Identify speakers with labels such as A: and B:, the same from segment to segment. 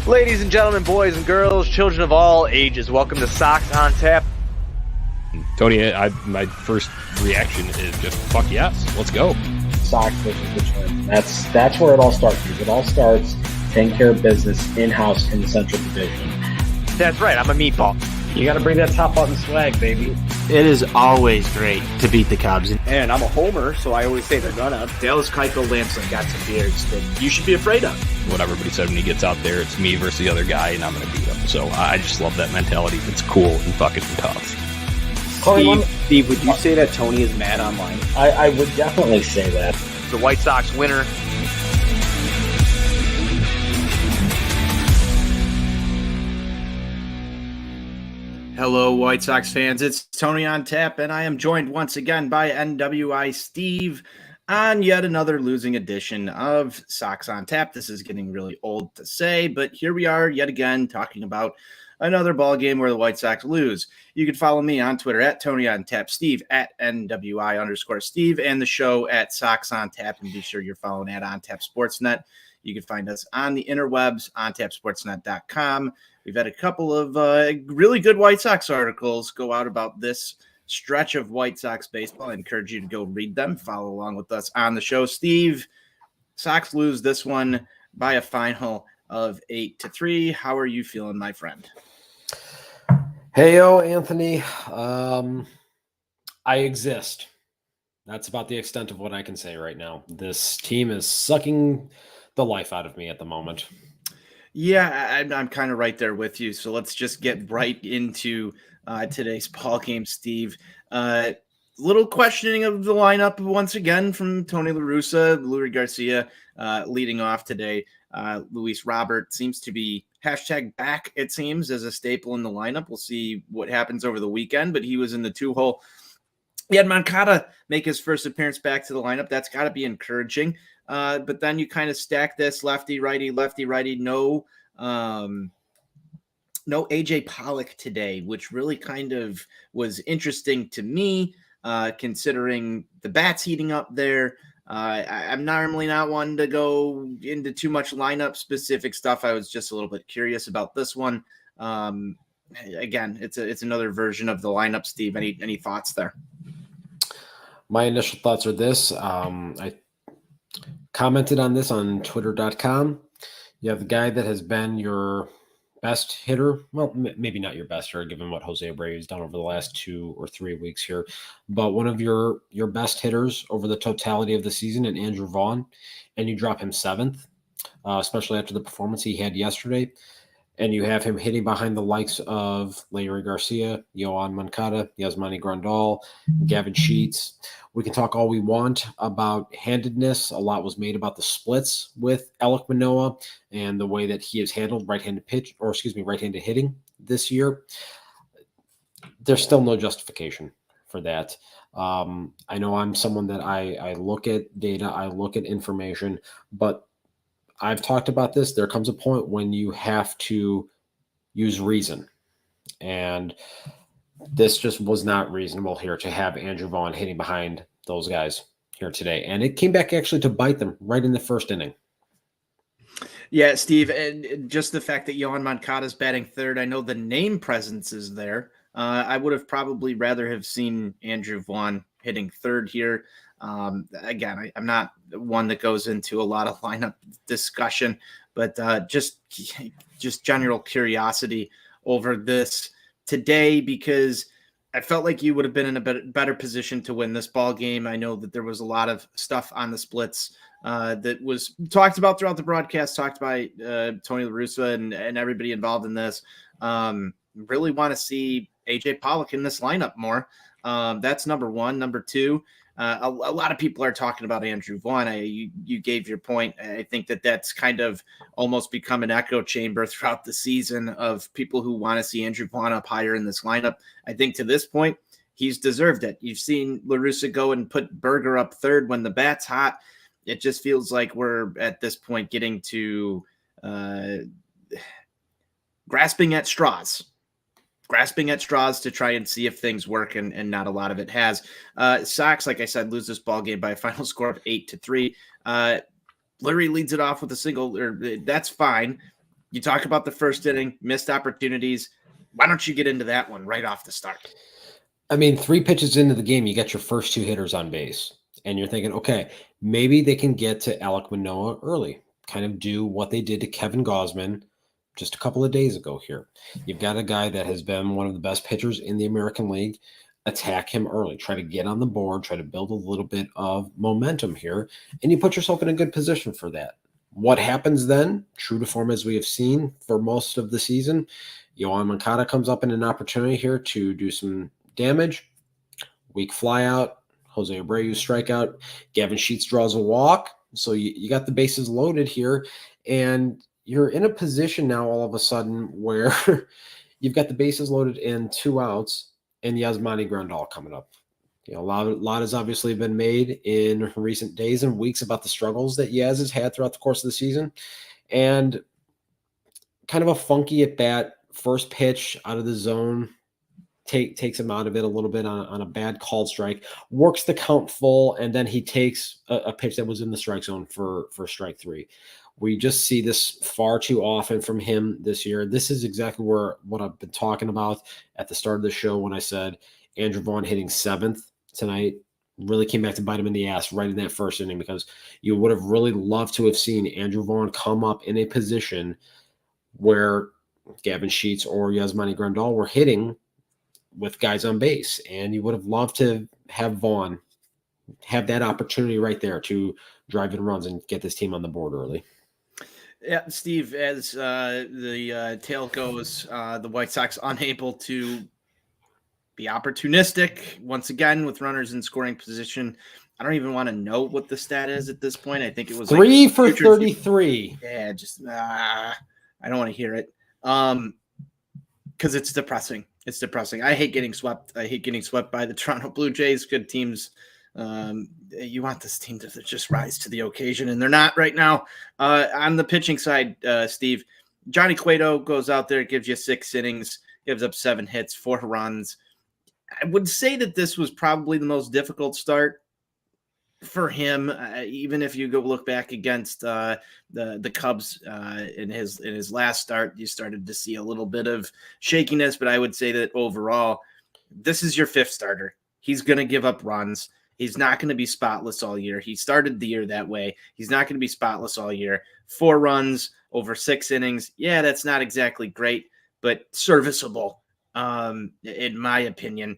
A: Ladies and gentlemen, boys and girls, children of all ages, welcome to Sox On Tap.
B: Tony, my first reaction is just fuck yes, let's go.
C: Sox versus Richmond. That's where it all starts. Because it all starts taking care of business in-house in the Central Division.
A: That's right, I'm a meatball.
C: You got to bring that top button swag, baby.
D: It is always great to beat the Cubs.
E: And I'm a homer, so I always say they're gonna. Dallas Keuchel Lamson got some beards that you should be afraid of.
B: What everybody said when he gets out there, it's me versus the other guy, and I'm going to beat him. So I just love that mentality. It's cool and fucking tough.
E: Steve, would you say that Tony is mad online?
C: I would definitely say that.
A: The White Sox winner.
E: Hello, White Sox fans. It's Tony on Tap, and I am joined once again by NWI Steve on yet another losing edition of Sox on Tap. This is getting really old to say, but here we are yet again talking about another ball game where the White Sox lose. You can follow me on Twitter at Tony on Tap, Steve at NWI_Steve, and the show at Sox on Tap. And be sure you're following at On Tap Sportsnet. You can find us on the interwebs, ontapsportsnet.com. We've had a couple of really good White Sox articles go out about this stretch of White Sox baseball. I encourage you to go read them, follow along with us on the show. Steve, Sox lose this one by a final of 8-3. How are you feeling, my friend?
F: Heyo, Anthony. I exist. That's about the extent of what I can say right now. This team is sucking the life out of me at the moment.
E: Yeah, I'm kind of right there with you. So let's just get right into today's ball game, Steve. Little questioning of the lineup once again from Tony La Russa, Luis Garcia leading off today. Luis Robert seems to be #back, it seems, as a staple in the lineup. We'll see what happens over the weekend, but he was in the 2-hole. He had Moncada make his first appearance back to the lineup. That's got to be encouraging. But then you kind of stack this lefty, righty. No AJ Pollock today, which really kind of was interesting to me, considering the bats heating up there. I'm normally not one to go into too much lineup specific stuff. I was just a little bit curious about this one. Again, it's another version of the lineup. Steve, any thoughts there?
F: My initial thoughts are this. I commented on this on twitter.com. You have the guy that has been your best hitter. Well, maybe not your best hitter, given what Jose Abreu has done over the last 2 or 3 weeks here, but one of your best hitters over the totality of the season, and Andrew Vaughn, and you drop him 7th, especially after the performance he had yesterday. And you have him hitting behind the likes of Leury Garcia, Yoan Moncada, Yasmani Grandal, Gavin Sheets. We can talk all we want about handedness. A lot was made about the splits with Alek Manoah and the way that he has handled right-handed hitting this year. There's still no justification for that. I know I'm someone that I look at data, I look at information, but I've talked about this. There comes a point when you have to use reason. And this just was not reasonable here to have Andrew Vaughn hitting behind those guys here today. And it came back actually to bite them right in the first inning.
E: Yeah, Steve, and just the fact that Yoan Moncada is batting 3rd, I know the name presence is there. I would have probably rather have seen Andrew Vaughn hitting 3rd here. Again, I'm not one that goes into a lot of lineup discussion, but just general curiosity over this today, because I felt like you would have been in a better position to win this ball game. I know that there was a lot of stuff on the splits that was talked about throughout the broadcast, talked by Tony La Russa and everybody involved in this. Really want to see AJ Pollock in this lineup more. That's number one. Number two, a lot of people are talking about Andrew Vaughn. You gave your point. I think that's kind of almost become an echo chamber throughout the season of people who want to see Andrew Vaughn up higher in this lineup. I think to this point, he's deserved it. You've seen La Russa go and put Berger up 3rd when the bat's hot. It just feels like we're at this point getting to grasping at straws to try and see if things work, and not a lot of it has. Sox, like I said, lose this ball game by a final score of 8-3. Larry leads it off with a single, that's fine. You talk about the first inning, missed opportunities. Why don't you get into that one right off the start?
F: I mean, 3 pitches into the game, you get your first 2 hitters on base. And you're thinking, okay, maybe they can get to Alek Manoah early, kind of do what they did to Kevin Gausman just a couple of days ago here. You've got a guy that has been one of the best pitchers in the American League. Attack him early, try to get on the board, try to build a little bit of momentum here, and you put yourself in a good position for that. What happens then? True to form as we have seen for most of the season, Yoan Moncada comes up in an opportunity here to do some damage. Weak fly out, Jose Abreu strikeout, Gavin Sheets draws a walk. So you got the bases loaded here, and you're in a position now all of a sudden where you've got the bases loaded in 2 outs and Yasmani Grandal coming up. You know, a lot has obviously been made in recent days and weeks about the struggles that Yaz has had throughout the course of the season. And kind of a funky at bat, first pitch out of the zone, takes him out of it a little bit on a bad called strike, works the count full, and then he takes a pitch that was in the strike zone for strike 3. We just see this far too often from him this year. This is exactly what I've been talking about at the start of the show when I said Andrew Vaughn hitting 7th tonight really came back to bite him in the ass right in that first inning, because you would have really loved to have seen Andrew Vaughn come up in a position where Gavin Sheets or Yasmani Grandal were hitting with guys on base, and you would have loved to have Vaughn have that opportunity right there to drive in runs and get this team on the board early.
E: Yeah, Steve, as the tale goes, the White Sox unable to be opportunistic once again with runners in scoring position. I don't even want to know what the stat is at this point. I think it was
F: 3 for 33.
E: Yeah, just I don't want to hear it. Because it's depressing. It's depressing. I hate getting swept. I hate getting swept by the Toronto Blue Jays. Good teams. You want this team to just rise to the occasion, and they're not right now. On the pitching side, Steve, Johnny Cueto goes out there, gives you 6 innings, gives up 7 hits, 4 runs. I would say that this was probably the most difficult start for him, even if you go look back against the Cubs in his last start, you started to see a little bit of shakiness. But I would say that overall, this is your 5th starter. He's going to give up runs. He's not going to be spotless all year. He started the year that way. He's not going to be spotless all year. 4 runs over 6 innings. Yeah, that's not exactly great, but serviceable, in my opinion,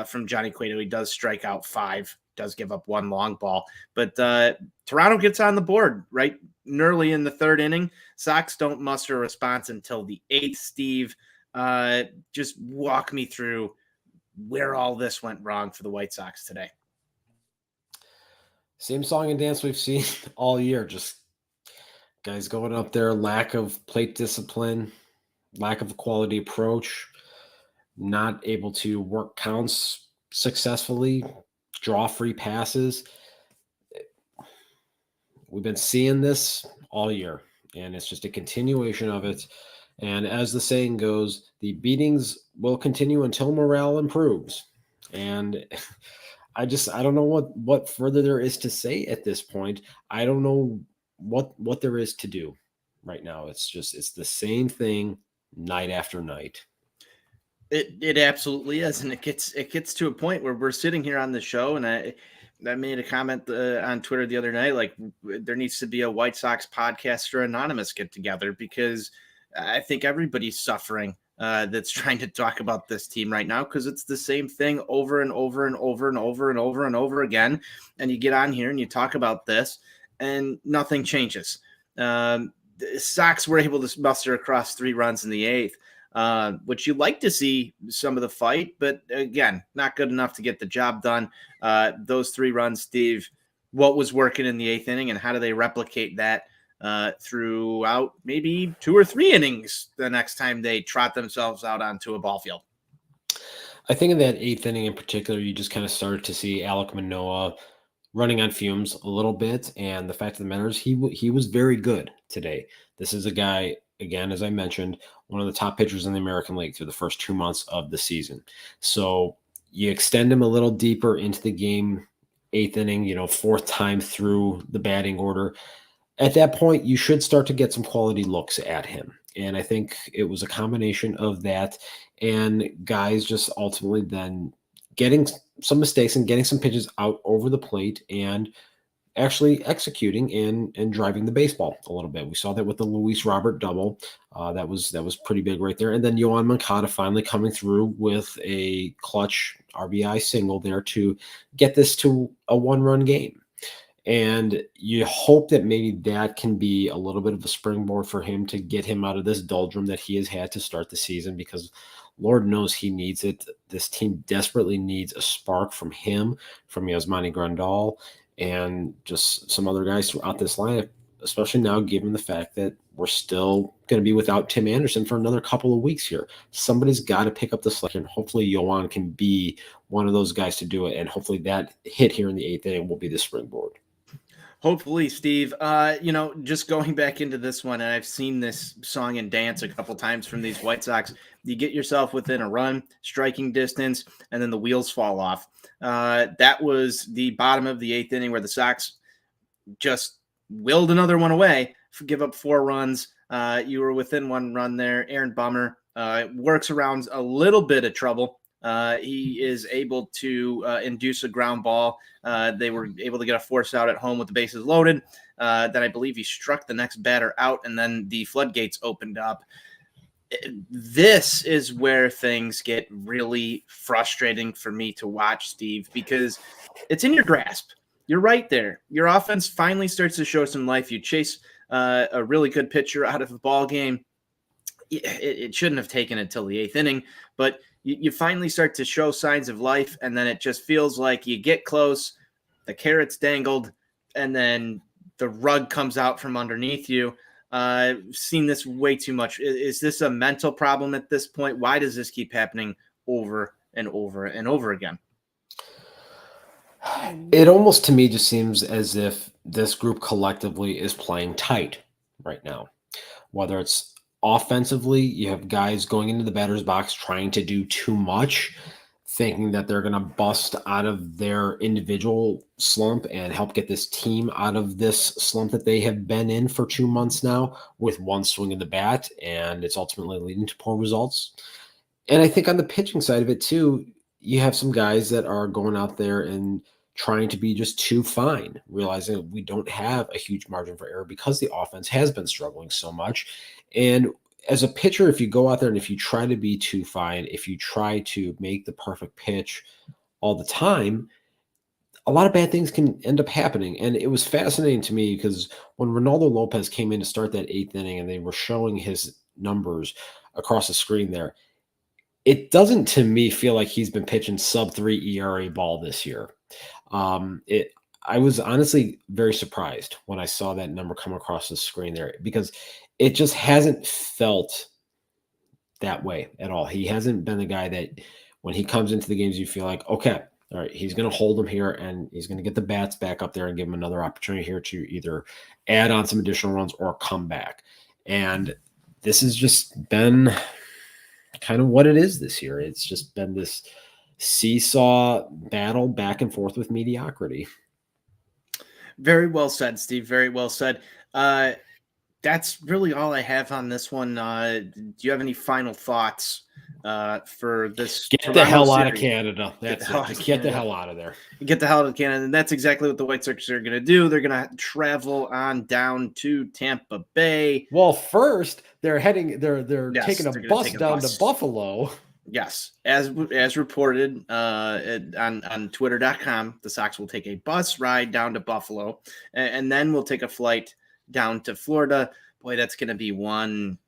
E: from Johnny Cueto. He does strike out 5. Does give up 1 long ball, but Toronto gets on the board right early in the 3rd inning. Sox don't muster a response until the 8th. Steve, just walk me through where all this went wrong for the White Sox today.
F: Same song and dance we've seen all year. Just guys going up there, lack of plate discipline, lack of a quality approach, not able to work counts successfully, draw free passes. We've been seeing this all year, and it's just a continuation of it. And as the saying goes, the beatings will continue until morale improves. And I don't know what further there is to say at this point. I don't know what there is to do right now. It's the same thing night after night.
E: It absolutely is, and it gets to a point where we're sitting here on the show, and I made a comment on Twitter the other night, like there needs to be a White Sox podcaster anonymous get together, because I think everybody's suffering that's trying to talk about this team right now, because it's the same thing over and over and over and over and over and over again. And you get on here and you talk about this, and nothing changes. The Sox were able to muster across 3 runs in the 8th. Which you like to see some of the fight, but again, not good enough to get the job done. Those 3 runs, Steve, what was working in the 8th inning, and how do they replicate that throughout maybe 2 or 3 innings the next time they trot themselves out onto a ball field?
F: I think in that 8th inning in particular, you just kind of started to see Alek Manoah running on fumes a little bit, and the fact of the matter is he was very good today. This is a guy, again, as I mentioned, one of the top pitchers in the American League through the first 2 months of the season. So you extend him a little deeper into the game, 8th inning, 4th time through the batting order. At that point, you should start to get some quality looks at him. And I think it was a combination of that and guys just ultimately then getting some mistakes and getting some pitches out over the plate and actually executing and driving the baseball a little bit. We saw that with the Luis Robert double. That was pretty big right there. And then Yoan Moncada finally coming through with a clutch RBI single there to get this to a 1-run game. And you hope that maybe that can be a little bit of a springboard for him to get him out of this doldrum that he has had to start the season, because Lord knows he needs it. This team desperately needs a spark from him, from Yasmani Grandal, and just some other guys throughout this lineup, especially now given the fact that we're still going to be without Tim Anderson for another couple of weeks here. Somebody's got to pick up the slack, and hopefully Yoan can be one of those guys to do it, and hopefully that hit here in the 8th inning will be the springboard.
E: Hopefully, Steve. Just going back into this one, and I've seen this song and dance a couple times from these White Sox. You get yourself within a run, striking distance, and then the wheels fall off. That was the bottom of the 8th inning where the Sox just willed another one away, give up 4 runs. You were within 1 run there. Aaron Bummer works around a little bit of trouble. He is able to induce a ground ball. They were able to get a force out at home with the bases loaded. Then I believe he struck the next batter out, and then the floodgates opened up. This is where things get really frustrating for me to watch, Steve, because it's in your grasp. You're right there. Your offense finally starts to show some life. You chase a really good pitcher out of a ball game. It shouldn't have taken until the 8th inning, but you finally start to show signs of life, and then it just feels like you get close, the carrot's dangled, and then the rug comes out from underneath you. I've seen this way too much. Is this a mental problem at this point? Why does this keep happening over and over and over again?
F: It almost to me just seems as if this group collectively is playing tight right now. Whether it's offensively, you have guys going into the batter's box trying to do too much, thinking that they're going to bust out of their individual slump and help get this team out of this slump that they have been in for 2 months now with one swing of the bat, and it's ultimately leading to poor results. And I think on the pitching side of it too, you have some guys that are going out there and trying to be just too fine, realizing that we don't have a huge margin for error because the offense has been struggling so much. And as a pitcher, if you go out there and if you try to be too fine, if you try to make the perfect pitch all the time, a lot of bad things can end up happening. And it was fascinating to me because when Ronaldo Lopez came in to start that 8th inning and they were showing his numbers across the screen there, it doesn't to me feel like he's been pitching sub-3 ERA ball this year. I was honestly very surprised when I saw that number come across the screen there, because it just hasn't felt that way at all. He hasn't been the guy that when he comes into the games, you feel like, okay, all right, he's going to hold him here and he's going to get the bats back up there and give him another opportunity here to either add on some additional runs or come back. And this has just been kind of what it is this year. It's just been this seesaw battle back and forth with mediocrity.
E: Very well said, Steve. Very well said. That's really all I have on this one. Do you have any final thoughts for this?
F: Get the hell out of Canada. That's it. Get the hell out of there.
E: Get the hell out of Canada. And that's exactly what the White Sox are going to do. They're going to travel on down to Tampa Bay.
F: Well, first they're taking a bus down to Buffalo.
E: Yes, as reported on Twitter.com, the Sox will take a bus ride down to Buffalo, and then we'll take a flight down to Florida. Boy, that's going to be one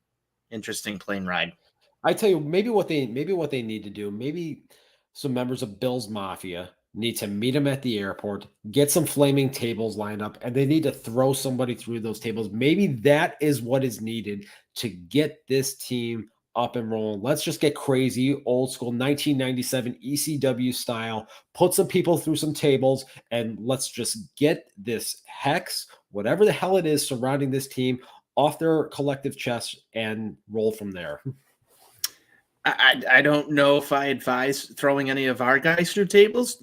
E: interesting plane ride.
F: I tell you, maybe what they need to do, maybe some members of Bill's Mafia need to meet him at the airport, get some flaming tables lined up, and they need to throw somebody through those tables. Maybe that is what is needed to get this team up and rolling. Let's just get crazy, old school 1997 ECW style, put some people through some tables, and let's just get this hex, whatever the hell it is surrounding this team, off their collective chests and roll from there.
E: I don't know if I advise throwing any of our guys through tables.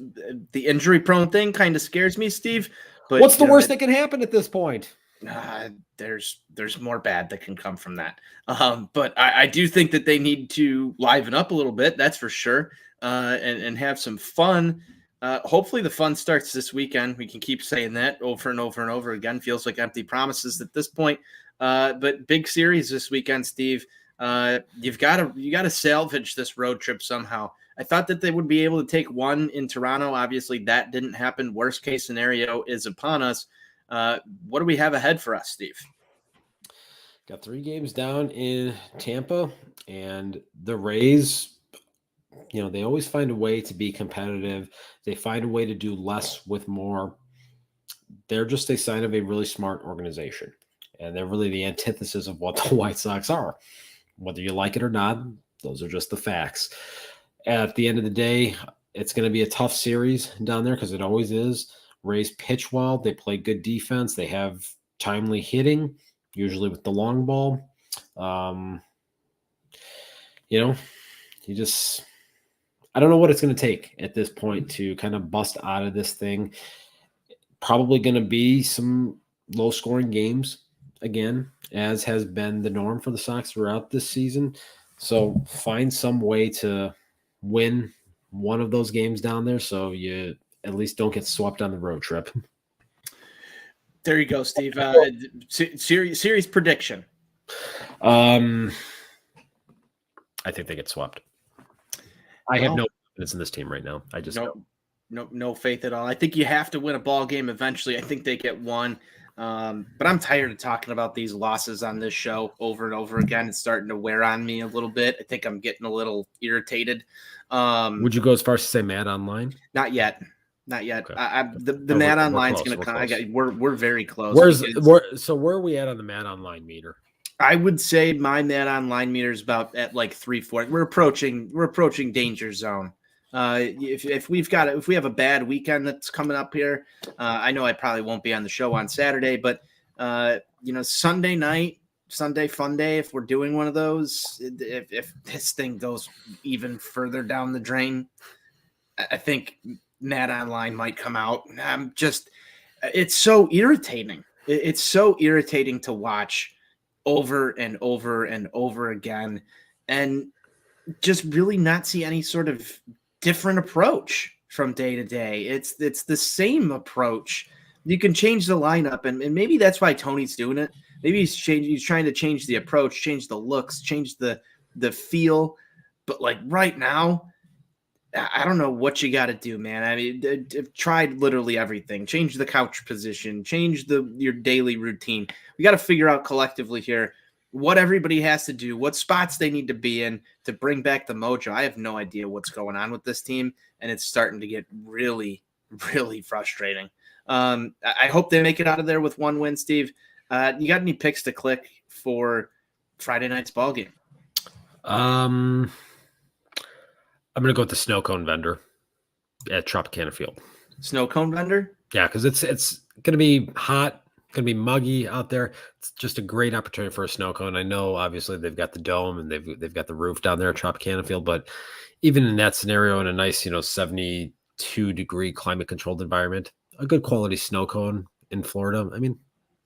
E: The injury prone thing kind of scares me, Steve. But
F: what's the worst that can happen at this point?
E: There's more bad that can come from that. But I do think that they need to liven up a little bit. That's for sure. And have some fun. Hopefully the fun starts this weekend. We can keep saying that over and over and over again. Feels like empty promises at this point. But big series this weekend, Steve. You got to salvage this road trip somehow. I thought that they would be able to take one in Toronto. Obviously, that didn't happen. Worst case scenario is upon us. What do we have ahead for us, Steve?
F: Got 3 games down in Tampa, and the Rays, they always find a way to be competitive. They find a way to do less with more. They're just a sign of a really smart organization, and they're really the antithesis of what the White Sox are. Whether you like it or not, those are just the facts. At the end of the day, it's going to be a tough series down there because it always is. Rays pitch well. They play good defense. They have timely hitting, usually with the long ball. I don't know what it's going to take at this point to kind of bust out of this thing. Probably going to be some low-scoring games again, as has been the norm for the Sox throughout this season. So find some way to win one of those games down there so you at least don't get swept on the road trip.
E: There you go, Steve. Series prediction.
F: I think they get swept. I have no confidence in this team right now. I just
E: no faith at all. I think you have to win a ball game eventually. I think they get one. But I'm tired of talking about these losses on this show over and over again. It's starting to wear on me a little bit. I think I'm getting a little irritated.
F: Would you go as far as to say mad online?
E: Not yet. Okay. The
F: No,
E: mad
F: we're
E: online is
F: close,
E: going to
F: we're
E: come.
F: close.
E: We're very close.
F: Where are we at on the mad online meter?
E: I would say my mad online meter is about at like 3-4. We're approaching danger zone. If we have a bad weekend that's coming up here, I know I probably won't be on the show on Saturday, but Sunday night, Sunday fun day, if we're doing one of those, if this thing goes even further down the drain, I think Mad Online might come out. It's so irritating. It's so irritating to watch over and over and over again, and just really not see any sort of different approach from day to day. It's the same approach. You can change the lineup, and maybe that's why Tony's doing it. Maybe he's trying to change the approach, change the looks, change the feel. But like right now, I don't know what you got to do, man. I mean, I've tried literally everything. Change the couch position, change your daily routine. We got to figure out collectively here what everybody has to do, what spots they need to be in to bring back the mojo. I have no idea what's going on with this team, and it's starting to get really, really frustrating. I hope they make it out of there with one win, Steve. You got any picks to click for Friday night's ball game?
F: I'm going to go with the snow cone vendor at Tropicana Field.
E: Snow cone vendor?
F: Yeah, because it's going to be hot, going to be muggy out there. It's just a great opportunity for a snow cone. I know, obviously, they've got the dome and they've got the roof down there at Tropicana Field, but even in that scenario, in a nice 72-degree climate-controlled environment, a good quality snow cone in Florida, I mean,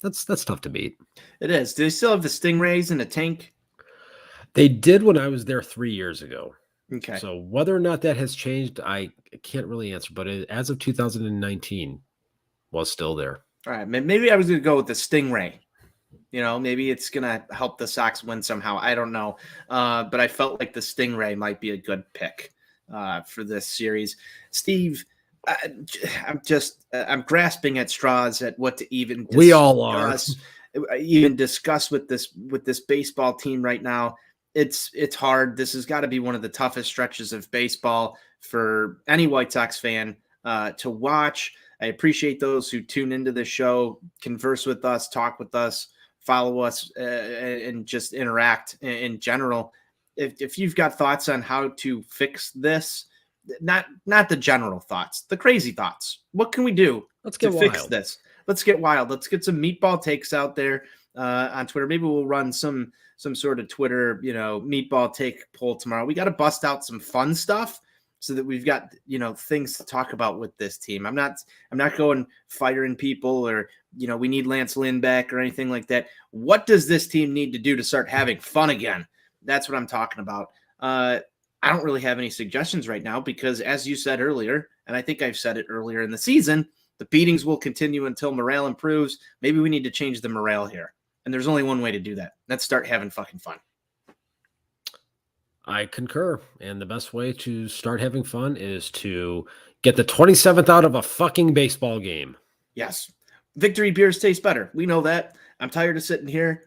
F: that's tough to beat.
E: It is. Do they still have the Stingrays in a tank?
F: They did when I was there 3 years ago.
E: Okay.
F: So whether or not that has changed, I can't really answer. But as of 2019, was still there.
E: All right. Maybe I was going to go with the Stingray. Maybe it's going to help the Sox win somehow. I don't know. But I felt like the Stingray might be a good pick for this series. Steve, I'm grasping at straws at what to even discuss.
F: We all are.
E: Even discuss with this baseball team right now. It's hard. This has got to be one of the toughest stretches of baseball for any White Sox fan to watch. I appreciate those who tune into the show, converse with us, talk with us, follow us, and just interact in general. If you've got thoughts on how to fix this, not the general thoughts, the crazy thoughts. What can we do to fix this? Let's get wild. Let's get some meatball takes out there on Twitter. Maybe we'll run some sort of Twitter, meatball take poll tomorrow. We got to bust out some fun stuff so that we've got, things to talk about with this team. I'm not going firing people or we need Lance Lynn back or anything like that. What does this team need to do to start having fun again? That's what I'm talking about. I don't really have any suggestions right now because, as you said earlier, and I think I've said it earlier in the season, the beatings will continue until morale improves. Maybe we need to change the morale here. And there's only one way to do that. Let's start having fucking fun.
F: I concur. And the best way to start having fun is to get the 27th out of a fucking baseball game.
E: Yes. Victory beers taste better. We know that. I'm tired of sitting here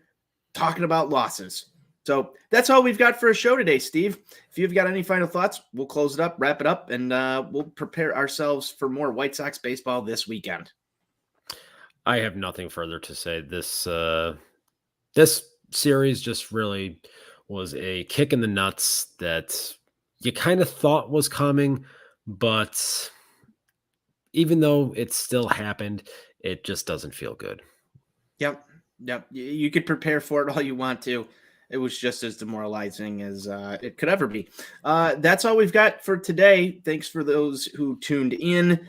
E: talking about losses. So that's all we've got for a show today, Steve. If you've got any final thoughts, we'll close it up, wrap it up, and we'll prepare ourselves for more White Sox baseball this weekend.
F: I have nothing further to say. This series just really was a kick in the nuts that you kind of thought was coming, but even though it still happened, it just doesn't feel good.
E: Yep. You could prepare for it all you want to. It was just as demoralizing as it could ever be. That's all we've got for today. Thanks for those who tuned in.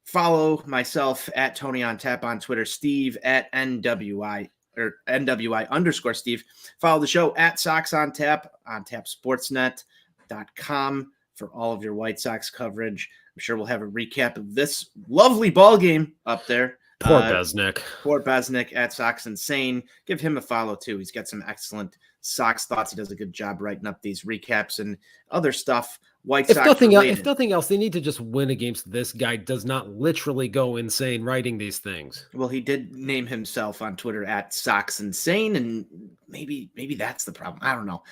E: Follow myself at Tony on Tap on Twitter, Steve at NWI or NWI_Steve. Follow the show at Sox on Tap on tapsportsnet.com for all of your White Sox coverage. I'm sure we'll have a recap of this lovely ball game up there.
F: Poor Besnick.
E: Poor Besnick at Sox Insane. Give him a follow, too. He's got some excellent Sox thoughts. He does a good job writing up these recaps and other stuff. If
F: nothing else, they need to just win against this guy. Does not literally go insane writing these things.
E: Well, he did name himself on Twitter at Sox Insane, and maybe that's the problem. I don't know.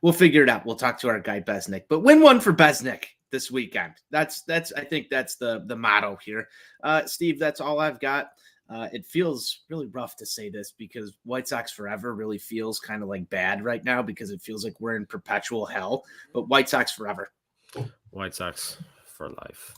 E: We'll figure it out. We'll talk to our guy Besnick. But win one for Besnick this weekend. I think that's the motto here. Steve, that's all I've got. It feels really rough to say this because White Sox forever really feels kind of like bad right now because it feels like we're in perpetual hell, but White Sox forever.
F: White Sox for life.